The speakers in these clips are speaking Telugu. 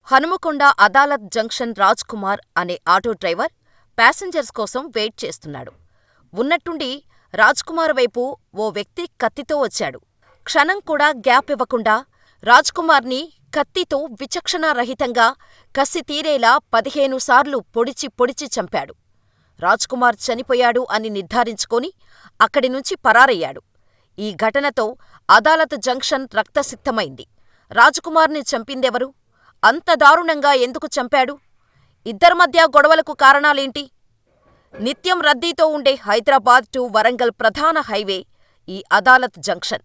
హనుమకొండ అదాలత్ జంక్షన్ రాజ్ కుమార్ అనే ఆటో డ్రైవర్ ప్యాసింజర్స్ కోసం వెయిట్ చేస్తున్నాడు. ఉన్నట్టుండి రాజ్ కుమార్ వైపు ఓ వ్యక్తి కత్తితో వచ్చాడు. క్షణం కూడా గ్యాప్ ఇవ్వకుండా రాజ్ కుమార్ని కత్తితో విచక్షణారహితంగా కసితీరేలా 15 సార్లు పొడిచి పొడిచి చంపాడు. రాజ్ కుమార్ చనిపోయాడు అని నిర్ధారించుకొని అక్కడినుంచి పరారయ్యాడు. ఈ ఘటనతో అదాలత్ జంక్షన్ రక్తసిక్తమైంది. రాజ్ కుమార్ని చంపిందెవరు? అంత దారుణంగా ఎందుకు చంపాడు? ఇద్దరి మధ్య గొడవలకు కారణాలేంటి? నిత్యం రద్దీతో ఉండే హైదరాబాద్ టు వరంగల్ ప్రధాన హైవే ఈ అదాలత్ జంక్షన్.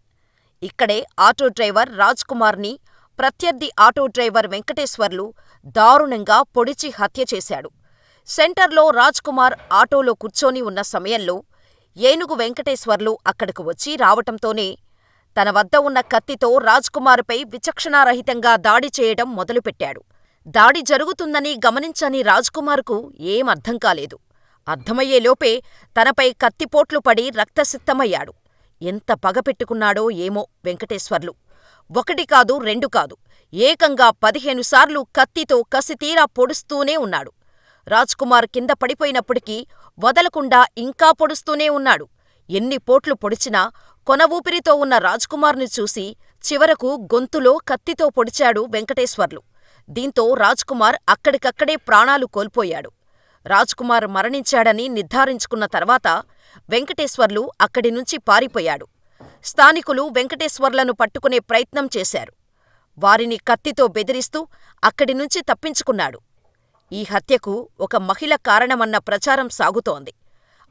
ఇక్కడే ఆటో డ్రైవర్ రాజ్ కుమార్ని ప్రత్యర్థి ఆటో డ్రైవర్ వెంకటేశ్వర్లు దారుణంగా పొడిచి హత్య చేశాడు. సెంటర్లో రాజ్ కుమార్ ఆటోలో కూర్చొని ఉన్న సమయంలో ఏనుగు వెంకటేశ్వర్లు అక్కడకు వచ్చి రావటంతోనే తన వద్ద ఉన్న కత్తితో రాజ్ కుమార్పై విచక్షణారహితంగా దాడి చేయడం మొదలుపెట్టాడు. దాడి జరుగుతుందని గమనించని రాజ్ కుమార్కు ఏం అర్థం కాలేదు. అర్థమయ్యేలోపే తనపై కత్తిపోట్లు పడి రక్తసిక్తమయ్యాడు. ఎంత పగపెట్టుకున్నాడో ఏమో వెంకటేశ్వర్లు. ఒకటి కాదు, రెండు కాదు, ఏకంగా 15 సార్లు కత్తితో కసితీరా పొడుస్తూనే ఉన్నాడు. రాజ్ కుమార్ కింద పడిపోయినప్పటికీ వదలకుండా ఇంకా పొడుస్తూనే ఉన్నాడు. ఎన్ని పోట్లు పొడిచినా కొన ఊపిరితో ఉన్న రాజ్ కుమార్ని చూసి చివరకు గొంతులో కత్తితో పొడిచాడు వెంకటేశ్వర్లు. దీంతో రాజ్ కుమార్ అక్కడికక్కడే ప్రాణాలు కోల్పోయాడు. రాజ్ కుమార్ మరణించాడని నిర్ధారించుకున్న తర్వాత వెంకటేశ్వర్లు అక్కడినుంచి పారిపోయాడు. స్థానికులు వెంకటేశ్వర్లను పట్టుకునే ప్రయత్నం చేశారు. వారిని కత్తితో బెదిరిస్తూ అక్కడినుంచి తప్పించుకున్నాడు. ఈ హత్యకు ఒక మహిళ కారణమన్న ప్రచారం సాగుతోంది.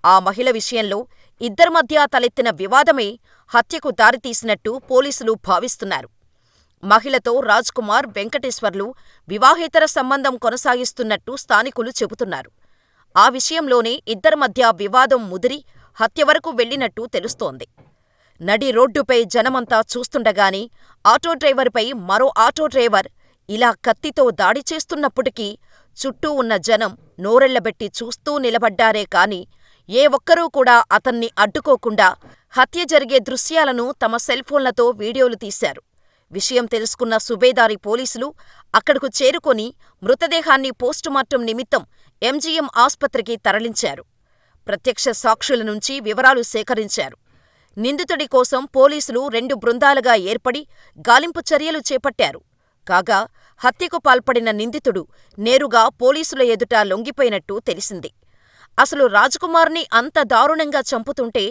ఆ మహిళ విషయంలో ఇద్దరి మధ్య తలెత్తిన వివాదమే హత్యకు దారితీసినట్టు పోలీసులు భావిస్తున్నారు. మహిళతో రాజ్ కుమార్, వెంకటేశ్వర్లు వివాహేతర సంబంధం కొనసాగిస్తున్నట్టు స్థానికులు చెబుతున్నారు. ఆ విషయంలోనే ఇద్దరి మధ్య వివాదం ముదిరి హత్య వరకు వెళ్లినట్టు తెలుస్తోంది. నడి రోడ్డుపై జనమంతా చూస్తుండగానే ఆటో డ్రైవర్పై మరో ఆటో డ్రైవర్ ఇలా కత్తితో దాడి చేస్తున్నప్పటికీ చుట్టూ ఉన్న జనం నోరెళ్లబెట్టి చూస్తూ నిలబడ్డారే కాని ఏ ఒక్కరూ కూడా అతన్ని అడ్డుకోకుండా హత్య జరిగే దృశ్యాలను తమ సెల్ఫోన్లతో వీడియోలు తీశారు. విషయం తెలుసుకున్న సుబేదారి పోలీసులు అక్కడకు చేరుకొని మృతదేహాన్ని పోస్టుమార్టం నిమిత్తం ఎంజీఎం ఆస్పత్రికి తరలించారు. ప్రత్యక్ష సాక్షుల నుంచి వివరాలు సేకరించారు. నిందితుడి కోసం పోలీసులు 2 బృందాలుగా ఏర్పడి గాలింపు చర్యలు చేపట్టారు. కాగా హత్యకు పాల్పడిన నిందితుడు నేరుగా పోలీసుల ఎదుట లొంగిపోయినట్టు తెలిసింది. అసలు రాజ్ కుమార్ని అంత దారుణంగా చంపుతుంటే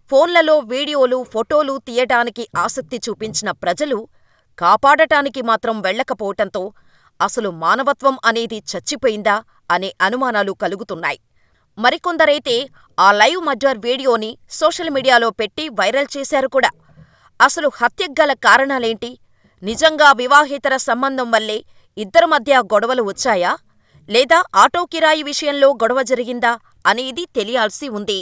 ఫోన్లలో వీడియోలు, ఫోటోలు తీయటానికి ఆసక్తి చూపించిన ప్రజలు కాపాడటానికి మాత్రం వెళ్లకపోవటంతో అసలు మానవత్వం అనేది చచ్చిపోయిందా అనే అనుమానాలు కలుగుతున్నాయి. మరికొందరైతే ఆ లైవ్ మర్డర్ వీడియోని సోషల్ మీడియాలో పెట్టి వైరల్ చేశారు కూడా. అసలు హత్యకు గల కారణాలేంటి? నిజంగా వివాహేతర సంబంధం వల్లే ఇద్దరి మధ్య గొడవలు వచ్చాయా? లేదా ఆటో కిరాయి విషయంలో గొడవ జరిగిందా అనేది తెలియాల్సి ఉంది.